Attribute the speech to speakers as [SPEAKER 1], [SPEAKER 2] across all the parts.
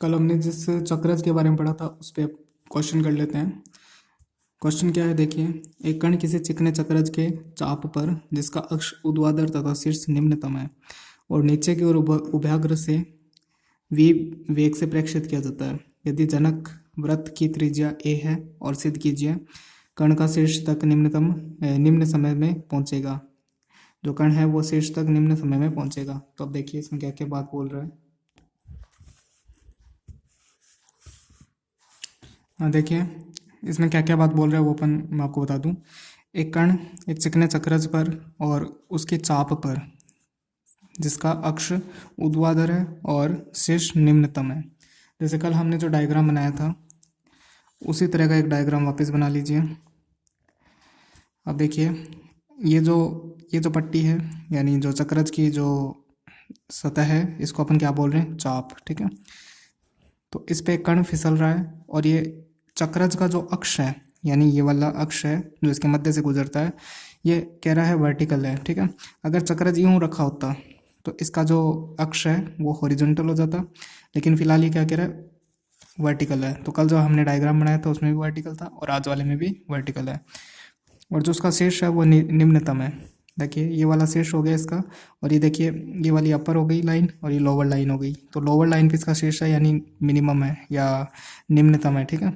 [SPEAKER 1] कल हमने जिस चक्रज के बारे में पढ़ा था उस पर क्वेश्चन कर लेते हैं। क्वेश्चन क्या है, देखिए। एक कण किसी चिकने चक्रज के चाप पर जिसका अक्ष ऊर्ध्वाधर तथा शीर्ष निम्नतम है और नीचे की ओर उभयाग्र से v वेग से प्रेक्षित किया जाता है। यदि जनक वृत्त की त्रिज्या a है और सिद्ध कीजिए कण का शीर्ष तक निम्न समय में पहुंचेगा। जो कण है वो शीर्ष तक निम्न समय में पहुंचेगा। तो अब देखिए इसमें क्या क्या बात बोल रहा है। हाँ, देखिए इसमें क्या क्या बात बोल रहा है वो अपन मैं आपको बता दूं। एक कण एक चिकने चक्रज पर और उसके चाप पर जिसका अक्ष ऊर्ध्वाधर है और शीर्ष निम्नतम है। जैसे कल हमने जो डायग्राम बनाया था उसी तरह का एक डायग्राम वापस बना लीजिए। अब देखिए ये जो पट्टी है यानी जो चक्रज की जो सतह है इसको अपन क्या बोल रहे हैं, चाप। ठीक है, तो इस पे कण फिसल रहा है और ये चक्रज का जो अक्ष है यानी ये वाला अक्ष है जो इसके मध्य से गुजरता है, ये कह रहा है वर्टिकल है। ठीक है, अगर चक्रज यूं रखा होता तो इसका जो अक्ष है वो हॉरिजॉन्टल हो जाता, लेकिन फिलहाल ये क्या कह रहा है, वर्टिकल है। तो कल जो हमने डायग्राम बनाया था उसमें भी वर्टिकल था और आज वाले में भी वर्टिकल है। और जो उसका शीर्ष है वो निम्नतम है। देखिए ये वाला शीर्ष हो गया इसका, और ये देखिए ये वाली अपर हो गई लाइन और ये लोअर लाइन हो गई। तो लोअर लाइन पे इसका शीर्ष है यानी मिनिमम है या निम्नतम है। ठीक है,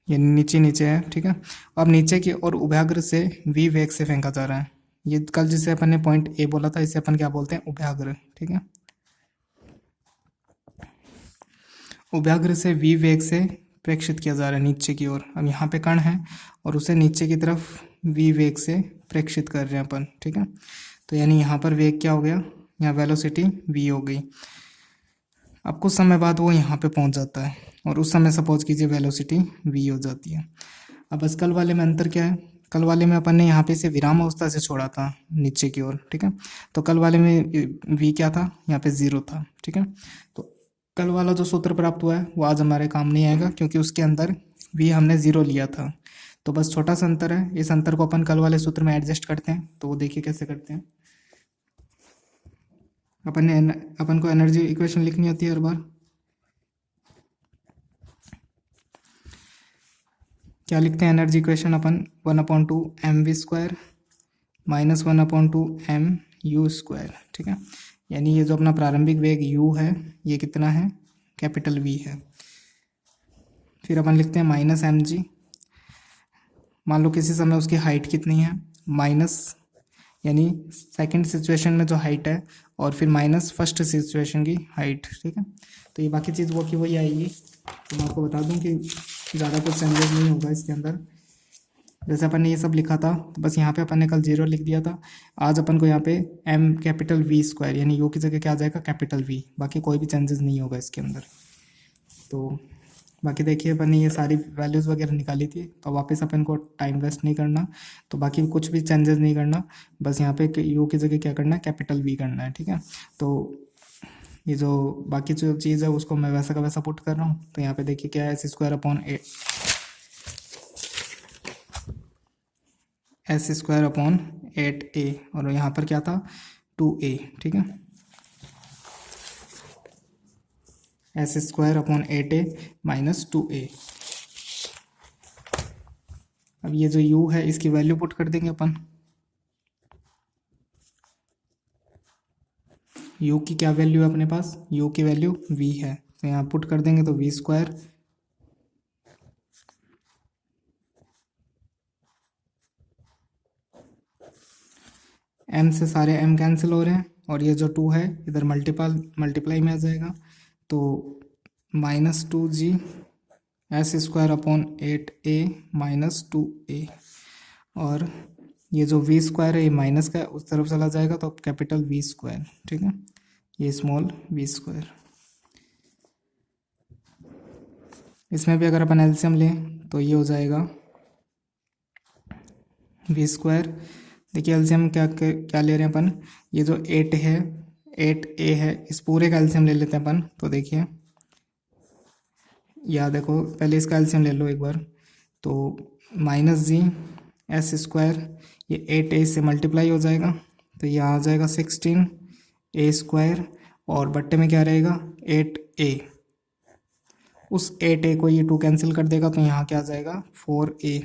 [SPEAKER 1] ये नीचे नीचे है। ठीक है, अब नीचे की और उभयाग्र से v वेग से फेंका जा रहा है। ये कल जिसे अपन ने पॉइंट ए बोला था इसे अपन क्या बोलते हैं, उभयाग्र। ठीक है, उभयाग्र से v वेग से प्रेक्षित किया जा रहा है नीचे की ओर। अब यहाँ पे कण है और उसे नीचे की तरफ v वेग से प्रेक्षित कर रहे हैं अपन। ठीक है, तो यानी यहाँ पर वेग क्या हो गया, यहाँ वेलोसिटी v हो गई। अब कुछ समय बाद वो यहाँ पे पहुँच जाता है और उस समय सपोज कीजिए वेलोसिटी v हो जाती है। अब बस कल वाले में अंतर क्या है, कल वाले में अपन ने यहाँ पे इसे विराम अवस्था से छोड़ा था नीचे की ओर। ठीक है, तो कल वाले में v क्या था, यहाँ पे 0 था। ठीक है, तो कल वाला जो सूत्र प्राप्त हुआ है वो आज हमारे काम नहीं आएगा क्योंकि उसके अंदर v हमने 0 लिया था। तो बस छोटा सा अंतर है, इस अंतर को अपन कल वाले सूत्र में एडजस्ट करते हैं। तो वो देखिए कैसे करते हैं। अपन को एनर्जी इक्वेशन लिखनी होती है हर बार। क्या लिखते हैं एनर्जी इक्वेशन अपन, 1/2 mv² माइनस 1/2 mu²। ठीक है, यानी ये जो अपना प्रारंभिक वेग u है ये कितना है, कैपिटल V है। फिर अपन लिखते हैं माइनस mg। मान लो किसी समय उसकी हाइट कितनी है, माइनस यानी सेकंड सिचुएशन में जो हाइट है और फिर माइनस फर्स्ट सिचुएशन की हाइट। ठीक है, तो ये बाकी चीज़ वो की वही आएगी। तो मैं आपको बता दूं कि ज़्यादा कुछ चेंजेस नहीं होगा इसके अंदर। जैसे अपन ने ये सब लिखा था तो बस यहाँ पे अपन ने कल 0 लिख दिया था। आज अपन को यहाँ पे m कैपिटल V² यानी यू की जगह क्या आ जाएगा, कैपिटल V। बाकी कोई भी चेंजेस नहीं होगा इसके अंदर। तो बाकी देखिए अपन ने ये सारी वैल्यूज़ वगैरह निकाली थी, तो वापस अपन को टाइम वेस्ट नहीं करना। तो बाकी कुछ भी चेंजेस नहीं करना, बस यहाँ पे यू की जगह क्या करना है, कैपिटल V करना है। ठीक है, तो ये जो बाकी जो चीज़ है उसको मैं वैसा का वैसा पुट कर रहा हूँ। तो यहाँ पे देखिए क्या है, s² अपॉन 8a और यहाँ पर क्या था, 2a। ठीक है, s² upon 8a minus 2a। अब ये जो u है इसकी वैल्यू पुट कर देंगे अपन। u की क्या वैल्यू है अपने पास, u की वैल्यू v है, तो यहाँ पुट कर देंगे तो v²। m से सारे m कैंसिल हो रहे हैं और ये जो 2 है इधर मल्टीप्लाई में आ जाएगा। तो -2g s² upon 8a minus 2a। और ये जो v² है ये माइनस का उस तरफ चला जाएगा तो कैपिटल V²। ठीक है, ये स्मॉल v²। इसमें भी अगर अपन एलसीएम लें तो ये हो जाएगा v²। देखिए एलसीएम क्या ले रहे हैं अपन, ये जो 8 है 8a है इस पूरे का एलसीएम ले लेते हैं अपन। तो देखिए या देखो पहले इसका एलसीएम ले लो एक बार। तो -g s² ये 8a से मल्टीप्लाई हो जाएगा तो यहाँ आ जाएगा 16a² और बट्टे में क्या रहेगा 8a। उस 8a को ये 2 कैंसिल कर देगा तो यहाँ क्या आ जाएगा 4a।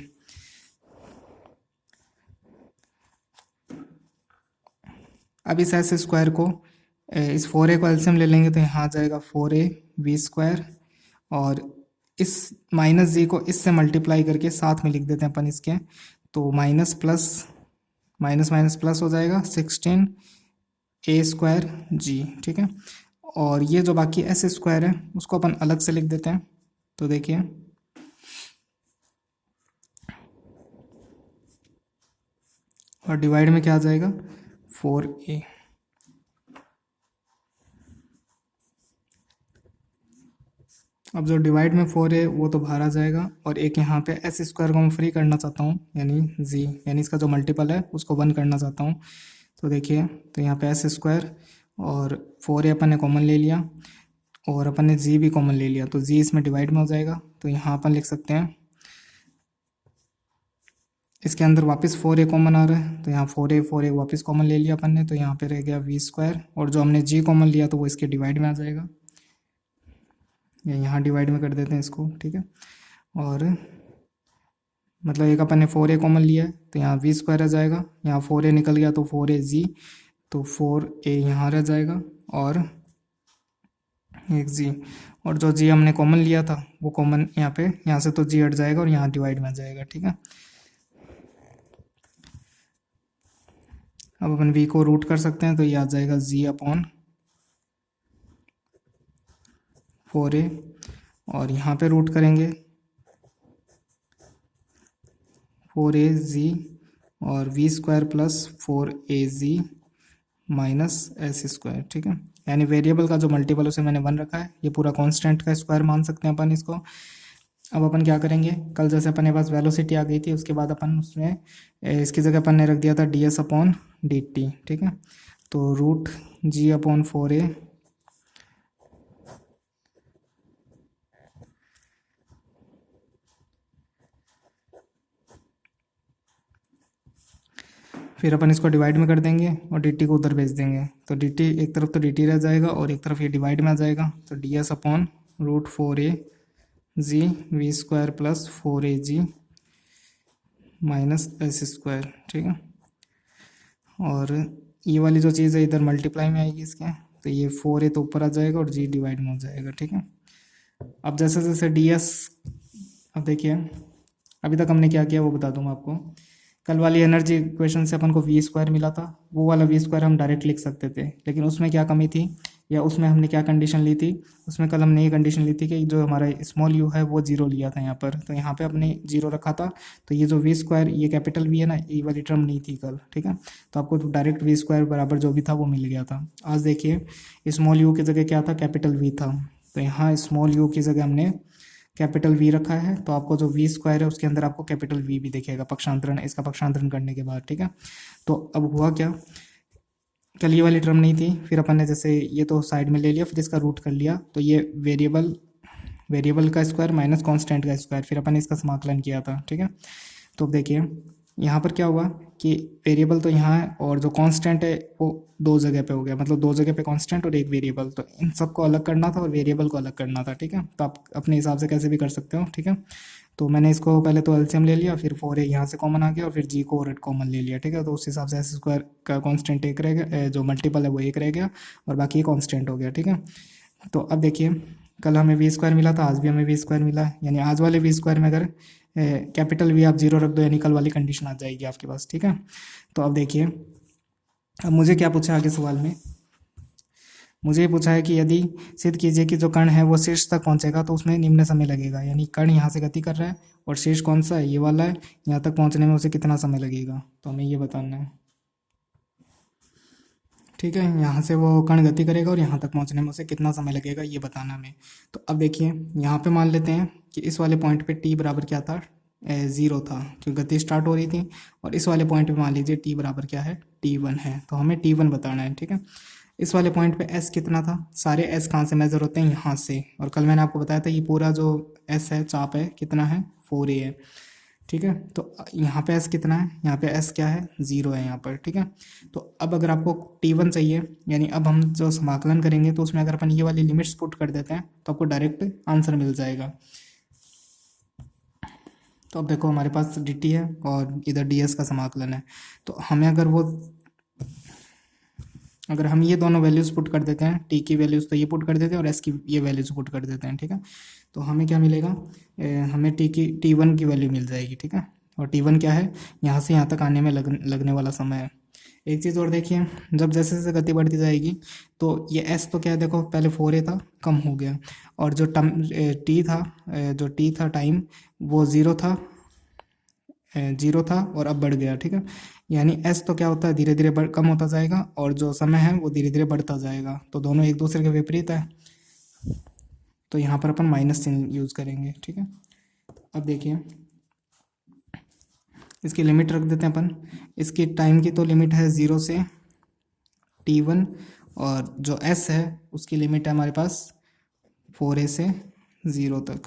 [SPEAKER 1] अब इस एस स्क्वायर को इस 4a को एलसीएम ले लेंगे तो यहाँ आ जाएगा 4a वी स्क्वायर, और इस माइनस जी को इससे मल्टीप्लाई करके साथ में लिख देते हैं अपन इसके, तो minus plus minus minus plus हो जाएगा 16a स्क्वायर जी। ठीक है, और ये जो बाकी एस स्क्वायर है उसको अपन अलग से लिख देते हैं। तो देखिए और डिवाइड में क्या आ जाएगा 4a। अब जो डिवाइड में 4 है वो तो बाहर आ जाएगा, और एक यहाँ पे एस स्क्वायर को मैं फ्री करना चाहता हूँ, यानी जी, यानी इसका जो मल्टीपल है उसको 1 करना चाहता हूँ। तो देखिए तो यहाँ पे एस स्क्वायर और 4 अपन ने कॉमन ले लिया, और अपन ने जी भी कॉमन ले लिया, तो जी इसमें डिवाइड में हो जाएगा। तो यहाँ अपन लिख सकते हैं इसके अंदर वापस 4a कॉमन आ रहा है, तो यहाँ 4a वापस कॉमन ले लिया अपन ने, तो यहाँ पे रह गया वी स्क्वायर, और जो हमने जी कॉमन लिया तो वो इसके डिवाइड में आ जाएगा, या यहाँ डिवाइड में कर देते हैं इसको। ठीक है, और मतलब एक अपन ने 4a कॉमन लिया है तो यहाँ वी स्क्वायर आ जाएगा, यहाँ 4a निकल गया तो 4a जी, तो 4a यहाँ रह जाएगा और एक जी, और जो जी हमने कॉमन लिया था वो कॉमन यहाँ पे, यहाँ से तो जी हट जाएगा और यहाँ डिवाइड में आ जाएगा। ठीक है, अब अपन v को रूट कर सकते हैं, तो ये आ जाएगा जी अपॉन 4a, और यहाँ पे रूट करेंगे 4a जी और वी स्क्वायर प्लस 4a जी माइनस एस स्क्वायर। ठीक है, यानी वेरिएबल का जो मल्टीपल उसे मैंने 1 रखा है, ये पूरा कांस्टेंट का स्क्वायर मान सकते हैं अपन इसको। अब अपन क्या करेंगे, कल जैसे अपने पास वेलोसिटी आ गई थी, उसके बाद अपन उसमें इसकी जगह अपन ने रख दिया था ds अपॉन dt। ठीक है, तो रूट जी अपॉन 4a फिर अपन इसको डिवाइड में कर देंगे और dt को उधर भेज देंगे, तो dt एक तरफ तो dt रह जाएगा और एक तरफ ये डिवाइड में आ जाएगा, तो ds upon root 4a g v square plus 4a जी माइनस एस स्क्वायर। ठीक है, और ये वाली जो चीज़ है इधर मल्टीप्लाई में आएगी इसके, तो ये 4a तो ऊपर आ जाएगा और g डिवाइड में हो जाएगा। ठीक है, अब जैसे जैसे ds, अब देखिए अभी तक हमने क्या किया वो बता दूँ मैं आपको। कल वाली एनर्जी इक्वेशन से अपन को वी स्क्वायर मिला था, वो वाला वी स्क्वायर हम डायरेक्ट लिख सकते थे, लेकिन उसमें क्या कमी थी, या उसमें हमने क्या कंडीशन ली थी, उसमें कल हमने ये कंडीशन ली थी कि जो हमारा स्मॉल यू है वो जीरो लिया था यहाँ पर, तो यहाँ पे अपने जीरो रखा था, तो ये जो वी स्क्वायर ये कैपिटल वी है ना, ये वाली टर्म नहीं थी कल। ठीक है, तो आपको डायरेक्ट वी स्क्वायर बराबर जो भी था वो मिल गया था। आज देखिए स्मॉल यू की जगह क्या था, कैपिटल वी था, तो यहाँ स्मॉल यू की जगह हमने कैपिटल वी रखा है, तो आपको जो वी स्क्वायर है उसके अंदर आपको कैपिटल वी भी दिखेगा पक्षांतरण, इसका पक्षांतरण करने के बाद। ठीक है, तो अब हुआ क्या, कल ये वाली टर्म नहीं थी, फिर अपन ने जैसे ये तो साइड में ले लिया, फिर इसका रूट कर लिया, तो ये वेरिएबल का स्क्वायर माइनस कांस्टेंट का स्क्वायर, फिर अपन ने इसका समाकलन किया था। ठीक है, तो देखिए यहाँ पर क्या हुआ कि वेरिएबल तो यहाँ है और जो कांस्टेंट है वो दो जगह पे हो गया, मतलब दो जगह पे कांस्टेंट और एक वेरिएबल, तो इन सबको अलग करना था और वेरिएबल को अलग करना था। ठीक है, तो आप अपने हिसाब से कैसे भी कर सकते हो। ठीक है, तो मैंने इसको पहले तो एलसीएम ले लिया, फिर 4a यहाँ से कॉमन आ गया और फिर g को और कॉमन ले लिया। ठीक है, तो उस हिसाब से एस स्क्वायर का कांस्टेंट एक रह गया, जो मल्टीपल है वो एक रह गया और बाकी कांस्टेंट हो गया। ठीक है, तो अब देखिए कल हमें वी स्क्वायर मिला था, आज भी हमें वी स्क्वायर मिला है, यानी आज वाले वी स्क्वायर में अगर कैपिटल वी आप जीरो रख दो यानी कल वाली कंडीशन आ जाएगी आपके पास। ठीक है, तो अब देखिए अब मुझे क्या पूछा आगे सवाल में, मुझे ये पूछा है कि यदि सिद्ध कीजिए कि जो कण है वो शीर्ष तक पहुंचेगा तो उसमें निम्न समय लगेगा, यानी कण यहाँ से गति कर रहा है और शीर्ष कौन सा है, ये वाला है, यहाँ तक पहुंचने में उसे कितना समय लगेगा, तो हमें ये बताना है। ठीक है, यहाँ से वो कण गति करेगा और यहाँ तक पहुँचने में उसे कितना समय लगेगा ये बताना हमें। तो अब देखिए यहाँ पे मान लेते हैं कि इस वाले पॉइंट पे t बराबर क्या था, 0 था, क्योंकि गति स्टार्ट हो रही थी, और इस वाले पॉइंट पे मान लीजिए t बराबर क्या है, t1 है, तो हमें t1 बताना है। ठीक है, इस वाले पॉइंट पे s कितना था, सारे s कहाँ से मेजर होते हैं, यहाँ से, और कल मैंने आपको बताया था ये पूरा जो s है चाप है कितना है 4a है। ठीक है। तो यहाँ पे एस कितना है, यहाँ पे एस क्या है, 0 है यहाँ पर, ठीक है। तो अब अगर आपको T1 चाहिए, यानी अब हम जो समाकलन करेंगे तो उसमें अगर अपन ये वाली लिमिट्स पुट कर देते हैं तो आपको डायरेक्ट आंसर मिल जाएगा। तो अब देखो हमारे पास dt है और इधर ds का समाकलन है। तो हमें अगर हम ये दोनों वैल्यूज़ पुट कर देते हैं, t की वैल्यूज़ तो ये पुट कर देते हैं और s की ये वैल्यूज़ पुट कर देते हैं, ठीक है। तो हमें क्या मिलेगा, हमें t1 की वैल्यू मिल जाएगी, ठीक है। और t1 क्या है, यहाँ से यहाँ तक आने में लगने वाला समय है। एक चीज़ और देखिए, जब जैसे जैसे गति बढ़ती जाएगी तो ये s तो क्या है, देखो पहले 4a था, कम हो गया, और जो t था टाइम, वो 0 था और अब बढ़ गया, ठीक है। यानी s तो क्या होता है, धीरे धीरे कम होता जाएगा, और जो समय है वो धीरे धीरे बढ़ता जाएगा, तो दोनों एक दूसरे के विपरीत है। तो यहाँ पर अपन माइनस चिन्ह यूज़ करेंगे, ठीक है। अब देखिए, इसकी लिमिट रख देते हैं अपन। इसकी टाइम की तो लिमिट है 0 से t1, और जो s है उसकी लिमिट है हमारे पास 4a से 0 तक।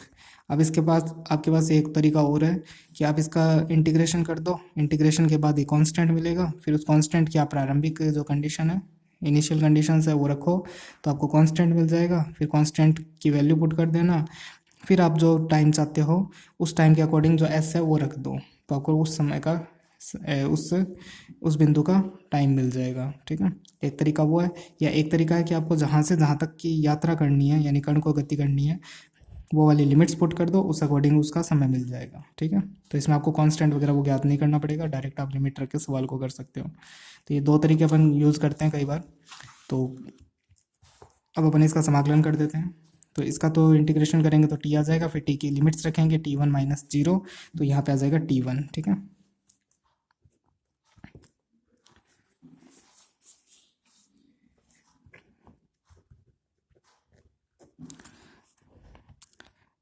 [SPEAKER 1] अब इसके पास आपके पास एक तरीका और है कि आप इसका इंटीग्रेशन कर दो, इंटीग्रेशन के बाद एक कांस्टेंट मिलेगा, फिर उस कांस्टेंट की आप प्रारंभिक जो कंडीशन है, इनिशियल कंडीशंस है, वो रखो तो आपको कांस्टेंट मिल जाएगा। फिर कांस्टेंट की वैल्यू पुट कर देना, फिर आप जो टाइम चाहते हो उस टाइम के अकॉर्डिंग जो एस है वो रख दो, तो आपको उस समय का उस बिंदु का टाइम मिल जाएगा, ठीक है। एक तरीका वो है, या एक तरीका है कि आपको जहाँ से जहाँ तक की यात्रा करनी है, यानी कण को गति करनी है, वो वाली लिमिट्स पुट कर दो, उस अकॉर्डिंग उसका समय मिल जाएगा, ठीक है। तो इसमें आपको कांस्टेंट वगैरह वो ज्ञात नहीं करना पड़ेगा, डायरेक्ट आप लिमिट रख के सवाल को कर सकते हो। तो ये दो तरीके अपन यूज़ करते हैं कई बार। तो अब अपन इसका समाकलन कर देते हैं। तो इसका तो इंटीग्रेशन करेंगे तो t आ जाएगा, फिर t की लिमिट्स रखेंगे t1 माइनस 0, तो यहाँ पे आ जाएगा t1, ठीक है।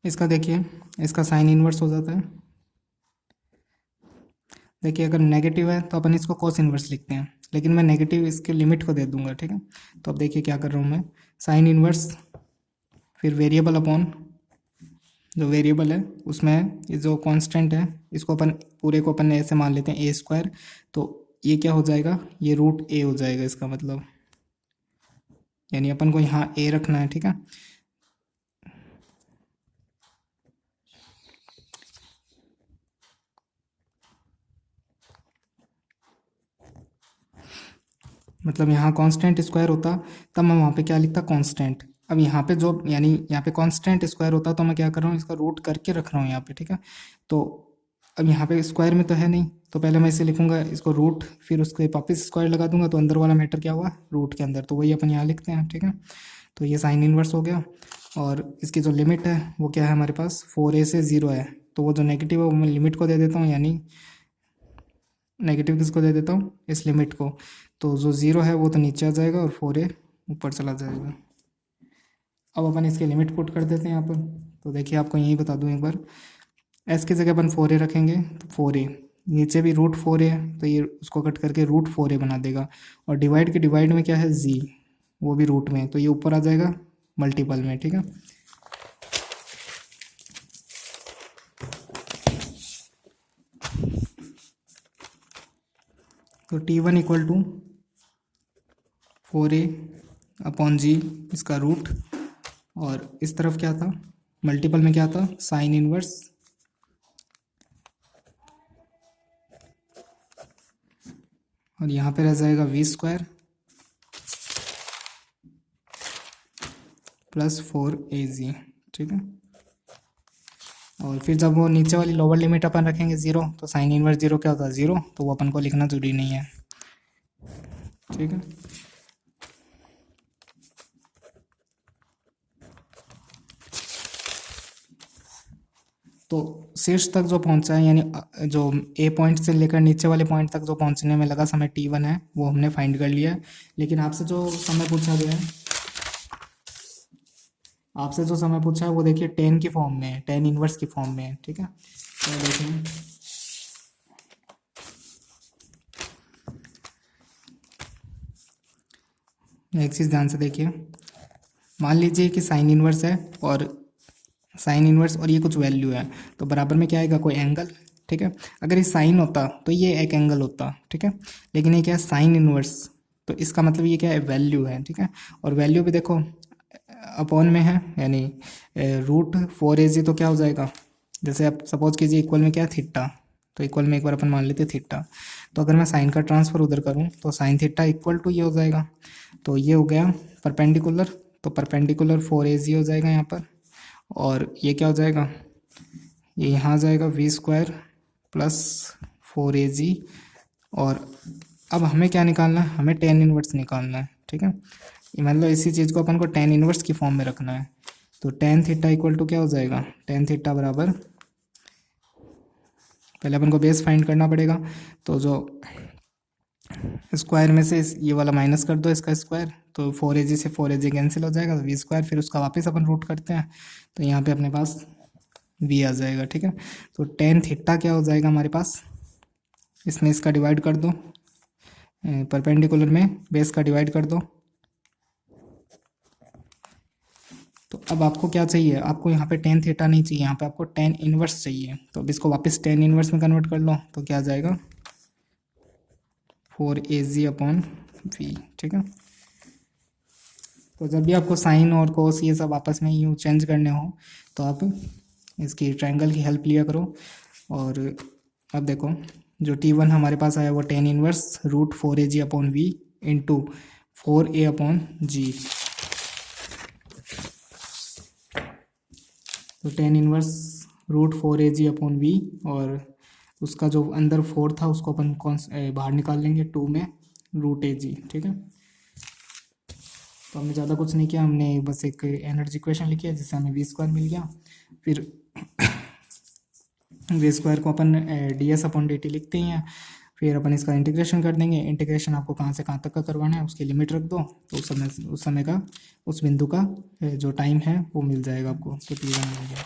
[SPEAKER 1] इसका देखिए, इसका साइन इन्वर्स हो जाता है। देखिए अगर नेगेटिव है तो अपन इसको कॉस इन्वर्स लिखते हैं, लेकिन मैं नेगेटिव इसके लिमिट को दे दूंगा, ठीक है। तो अब देखिए क्या कर रहा हूँ मैं, साइन इन्वर्स, फिर वेरिएबल अपॉन जो वेरिएबल है उसमें ये जो कांस्टेंट है, इसको अपन पूरे को अपन ऐसे मान लेते हैं a², तो ये क्या हो जाएगा, ये रूट a हो जाएगा इसका मतलब, यानी अपन को यहाँ a रखना है, ठीक है। मतलब यहाँ कांस्टेंट स्क्वायर होता तब मैं वहाँ पे क्या लिखता, कांस्टेंट। अब यहाँ पे जो, यानी यहाँ पे कांस्टेंट स्क्वायर होता तो मैं क्या कर रहा हूँ, इसका रूट करके रख रहा हूँ यहाँ पे, ठीक है। तो अब यहाँ पे स्क्वायर में तो है नहीं, तो पहले मैं इसे लिखूंगा इसको रूट, फिर उसके वापस स्क्वायर लगा दूंगा, तो अंदर वाला मैटर क्या हुआ, रूट के अंदर, तो वही अपन यहाँ लिखते हैं, ठीक है। तो ये साइन इन्वर्स हो गया, और इसकी जो लिमिट है वो क्या है हमारे पास, 4a से 0 है, तो वो जो नेगेटिव है वो मैं लिमिट को दे देता हूँ, यानी नेगेटिव किसको दे देता हूँ, इस लिमिट को। तो जो 0 है वो तो नीचे आ जाएगा और 4a ऊपर चला जाएगा। अब अपन इसके लिमिट पुट कर देते हैं यहाँ पर। तो देखिए आपको यही बता दूँ एक बार, s की जगह अपन 4a रखेंगे, तो 4a, नीचे भी रूट 4a है तो ये उसको कट करके रूट 4a बना देगा, और डिवाइड के डिवाइड में क्या है, z, वो भी रूट में, तो ये ऊपर आ जाएगा मल्टीपल में, ठीक है। तो t1 equal to 4a upon g, इसका रूट, और इस तरफ क्या था, मल्टीपल में क्या था, साइन इनवर्स, और यहाँ पे रह जाएगा v² प्लस 4az, ठीक है। और फिर जब वो नीचे वाली लोअर लिमिट अपन रखेंगे 0, तो साइन इनवर्स 0 क्या होता है, 0, तो वो अपन को लिखना जरूरी नहीं है, ठीक है। तो शीर्ष तक जो पहुंचा है, यानी जो ए पॉइंट से लेकर नीचे वाले पॉइंट तक जो पहुंचने में लगा समय t1 है, वो हमने फाइंड कर लिया है। लेकिन आपसे जो समय पूछा गया है, आपसे जो समय पूछा है वो देखिए टेन की फॉर्म में है, टेन इनवर्स की फॉर्म में है, ठीक है। तो देखें, एक चीज़ ध्यान से देखिए, मान लीजिए कि साइन इनवर्स है और साइन इनवर्स और ये कुछ वैल्यू है, तो बराबर में क्या आएगा, कोई एंगल, ठीक है। अगर ये साइन होता तो ये एक एंगल होता, ठीक है, लेकिन ये क्या है, साइन इनवर्स, तो इसका मतलब ये क्या है, वैल्यू है, ठीक है। और वैल्यू भी देखो अपॉन में है, यानी √4 तो क्या हो जाएगा, जैसे आप सपोज कीजिए इक्वल में क्या है, थीटा, तो इक्वल में एक बार अपन मान लेते थीटा, तो अगर मैं साइन का ट्रांसफर उधर करूँ तो साइन थीटा इक्वल टू ये हो जाएगा, तो ये हो गया परपेंडिकुलर, तो परपेंडिकुलर 4AC हो जाएगा यहाँ पर, और ये क्या हो जाएगा, ये यहाँ आ जाएगा v² प्लस 4AC। और अब हमें क्या निकालना है, हमें टेन इनवर्स निकालना है, ठीक है। मतलब इसी चीज़ को अपन को टेन इनवर्स की फॉर्म में रखना है, तो टेन थीटा इक्वल टू क्या हो जाएगा, टेन थीटा बराबर, पहले अपन को बेस फाइंड करना पड़ेगा, तो जो स्क्वायर में से ये वाला माइनस कर दो इसका स्क्वायर, तो 4AC से 4AC कैंसिल हो जाएगा, तो v², फिर उसका वापस अपन रूट करते हैं, तो यहाँ पे अपने पास v आ जाएगा, ठीक है। तो टेन थीटा क्या हो जाएगा हमारे पास, इसमें इसका डिवाइड कर दो, परपेंडिकुलर में बेस का डिवाइड कर दो, तो अब आपको क्या चाहिए, आपको यहाँ पे टेन थीटा नहीं चाहिए, यहाँ पे आपको टेन इनवर्स चाहिए, तो अब इसको वापस टेन इनवर्स में कन्वर्ट कर लो, तो क्या आ जाएगा 4AC/v, ठीक है। तो जब भी आपको साइन और कोस ये सब आपस में यूँ चेंज करने हो तो आप इसकी ट्रायंगल की हेल्प लिया करो। और अब देखो जो T1 हमारे पास आया वो tan inverse √4AC/v into 4A/g, तो टेन इनवर्स √4AC/v, और उसका जो अंदर 4 था उसको अपन बाहर निकाल लेंगे 2 में √AG, ठीक है। तो हमने ज़्यादा कुछ नहीं किया, हमने बस एक एनर्जी इक्वेशन लिखी है जिससे हमें v² मिल गया, फिर v² को अपन ds/dt लिखते हैं, फिर अपन इसका इंटीग्रेशन कर देंगे। इंटीग्रेशन आपको कहाँ से कहाँ तक का करवाना है उसकी लिमिट रख दो, तो उस समय का उस बिंदु का जो टाइम है वो मिल जाएगा आपको, तो T1 मिल गया।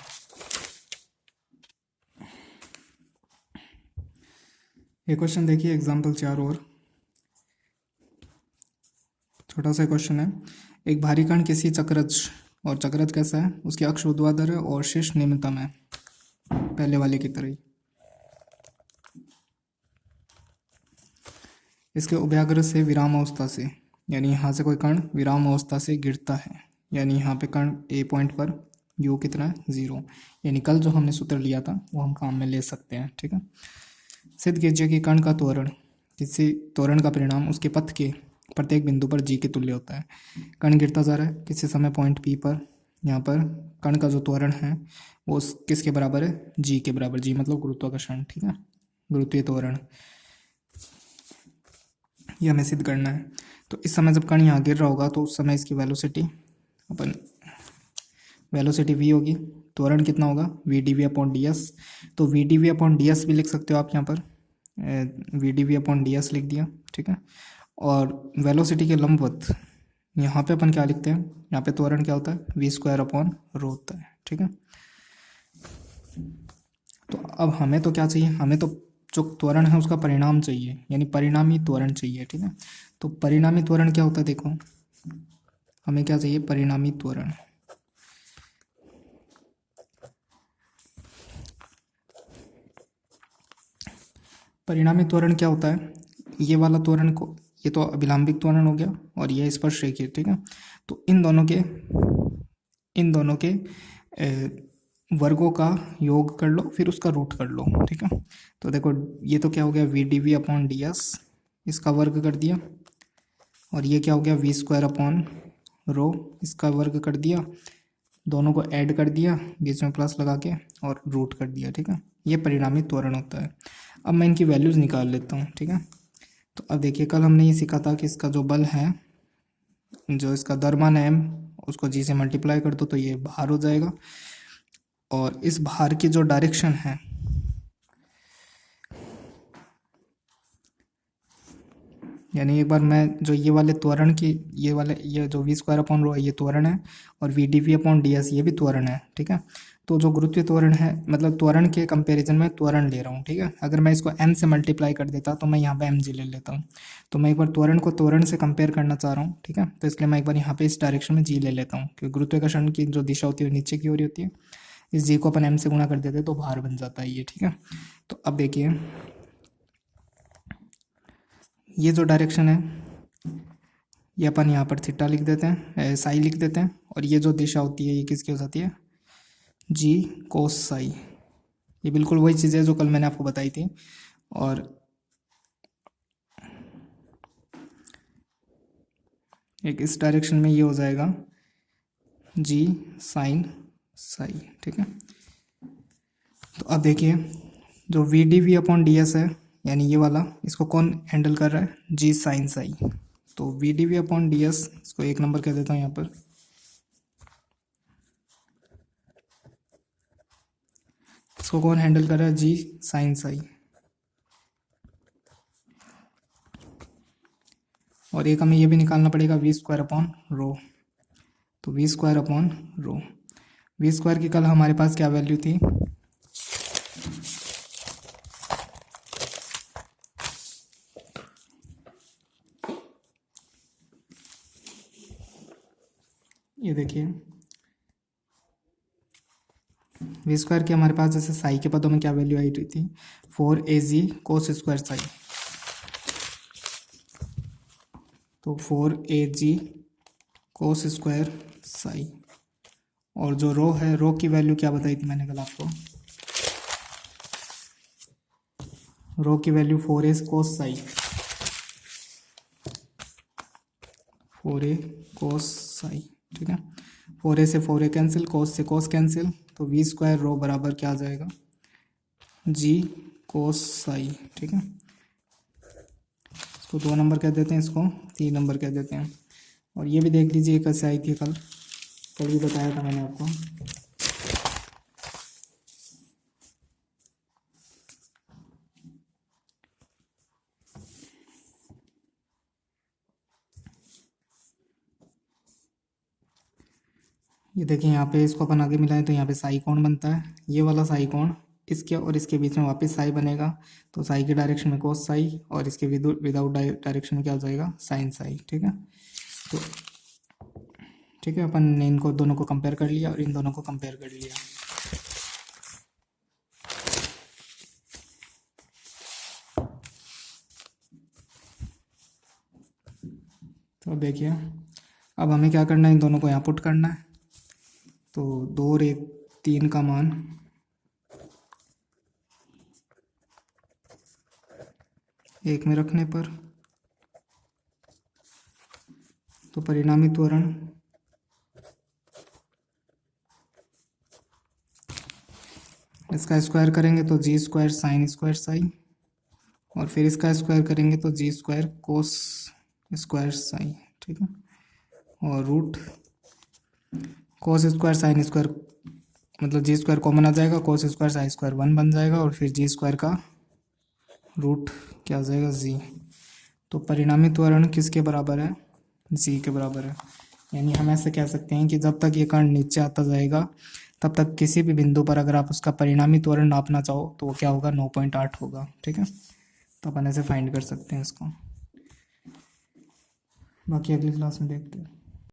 [SPEAKER 1] ये क्वेश्चन देखिए एग्जाम्पल 4 और छोटा सा क्वेश्चन है। एक भारी कण किसी चक्रज, और चक्रज कैसा है, उसकी अक्ष ऊर्ध्वाधर है और शीर्ष निम्नतम है, पहले वाले की तरह ही। इसके उभयाग्र से विराम अवस्था से, यानी यहाँ से कोई कण विराम अवस्था से गिरता है, यानी यहाँ पे कण ए पॉइंट पर u कितना है 0, यानी कल जो हमने सूत्र लिया था वो हम काम में ले सकते हैं, ठीक है। सिद्ध कीजिए कि कण का त्वरण, किसी त्वरण का परिणाम उसके पथ के प्रत्येक बिंदु पर g के तुल्य होता है। कण गिरता जा रहा है किसी समय पॉइंट P पर, यहाँ पर कण का जो त्वरण है वो किसके बराबर है, g के बराबर, g मतलब गुरुत्वाकर्षण, ठीक है, गुरुत्वीय त्वरण, ये हमें सिद्ध करना है। तो इस समय जब कण यहाँ गिर रहा होगा तो उस समय इसकी वेलोसिटी v होगी, त्वरण कितना होगा v/ds, तो v/ds भी लिख सकते हो आप यहाँ पर, v/ds लिख दिया, ठीक है। और वेलोसिटी के लंबवत यहाँ पे अपन क्या लिखते हैं, यहाँ पे त्वरण क्या होता है v²/ρ होता है, ठीक है। तो अब हमें तो क्या चाहिए, हमें तो जो त्वरण है उसका परिणाम चाहिए, यानी परिणामी त्वरण चाहिए, ठीक है। तो परिणामी त्वरण क्या होता है, देखो हमें क्या चाहिए, परिणामी त्वरण, परिणामी त्वरण क्या होता है, ये वाला त्वरण को, ये तो अभिलंबिक त्वरण हो गया और ये स्पर्शरेखीय, ठीक है। तो इन दोनों के वर्गों का योग कर लो, फिर उसका रूट कर लो, ठीक है। तो देखो ये तो क्या हो गया v/ds, इसका वर्ग कर दिया, और ये क्या हो गया v²/ρ, इसका वर्ग कर दिया, दोनों को ऐड कर दिया बीच में प्लस लगा के और रूट कर दिया, ठीक है। ये परिणामी त्वरण होता है। अब मैं इनकी वैल्यूज़ निकाल लेता हूँ, ठीक है। तो अब देखिए कल हमने ये सीखा था कि इसका जो बल है, जो इसका द्रव्यमान है m, उसको g से मल्टीप्लाई कर दो तो ये भार हो जाएगा, और इस भार की जो डायरेक्शन है, यानी एक बार मैं जो ये वाले त्वरण की, ये जो v²/ρ है ये त्वरण है, और v/ds ये भी त्वरण है, ठीक है। तो जो गुरुत्वीय त्वरण है, मतलब त्वरण के कंपैरिजन में त्वरण ले रहा हूँ, ठीक है। अगर मैं इसको m से मल्टीप्लाई कर देता तो मैं यहाँ पे mg ले लेता हूँ, तो मैं एक बार त्वरण को त्वरण से कंपेयर करना चाह रहा हूँ, ठीक है। तो इसलिए मैं एक बार यहाँ पे इस डायरेक्शन में g ले लेता हूँ, क्योंकि गुरुत्वाकर्षण की जो दिशा होती है नीचे की ओर होती है, इस जी को अपन एम से गुणा कर देते तो भार बन जाता है ये, ठीक है। तो अब देखिए ये जो डायरेक्शन है ये अपन यहाँ पर थीटा लिख देते हैं, साई लिख देते हैं, और ये जो दिशा होती है ये किसकी हो जाती है, जी कोस साई। ये बिल्कुल वही चीज़ है जो कल मैंने आपको बताई थी। और एक इस डायरेक्शन में ये हो जाएगा जी साइन साई, ठीक है। तो अब देखिए जो v d v upon d s है यानी ये वाला, इसको कौन हैंडल कर रहा है, जी साइन साई। तो v d v upon d s इसको 1 नंबर कह देता हूँ यहाँ पर। इसको कौन हैंडल कर रहा है, जी साइन साई। और एक हमें ये भी निकालना पड़ेगा वी स्क्वायर अपॉन रो। तो V square upon rho, V square की कल हमारे पास क्या वैल्यू थी, ये देखिए वी स्क्वायर की हमारे पास जैसे साई के पदों में क्या वैल्यू आई थी, 4 AG कोस स्क्वायर साई। तो 4 AG कोस स्क्वायर साई। और जो रो है, रो की वैल्यू क्या बताई थी मैंने कल आपको, रो की वैल्यू 4A कोस साई, 4A कोस साई, ठीक है। 4A से 4A कैंसिल, कोस से कोस कैंसिल, तो वी स्क्वायर रो बराबर क्या आ जाएगा, जी कोस साई, ठीक है। इसको 2 नंबर कह देते हैं, इसको 3 नंबर कह देते हैं। और ये भी देख लीजिए कैसे आई थी कल, कल भी बताया था मैंने आपको। ये देखिए यहाँ पे इसको अपन आगे मिलाएं तो यहाँ पे साई कोण बनता है, ये वाला साई कोण इसके और इसके बीच में वापस साई बनेगा। तो साई के डायरेक्शन में कोस साई और इसके विदाउट डायरेक्शन में क्या हो जाएगा, साइन साई, ठीक है। तो ठीक है, अपन ने इनको दोनों को कंपेयर कर लिया और इन दोनों को कंपेयर कर लिया। तो देखिए अब हमें क्या करना है, इन दोनों को यहाँ पुट करना है। तो 2 और 1 3 का मान एक में रखने पर तो परिणामी त्वरण इसका स्क्वायर करेंगे तो g square sine square psi, और फिर इसका स्क्वायर करेंगे तो g square cos square psi, ठीक है। और root cos square sine square मतलब जी स्क्वायर कॉमन आ जाएगा, कोस स्क्वायर साइन स्क्वायर 1 बन जाएगा, और फिर जी स्क्वायर का रूट क्या आ जाएगा, जी। तो परिणामी त्वरण किसके बराबर है, जी के बराबर है। यानी हम ऐसे कह सकते हैं कि जब तक ये कण नीचे आता जाएगा तब तक किसी भी बिंदु पर अगर आप उसका परिणामी त्वरण नापना चाहो तो वो क्या होगा, 9.8 होगा, ठीक है। तो अपन ऐसे फाइंड कर सकते हैं इसको। बाकी अगली क्लास में देखते हैं।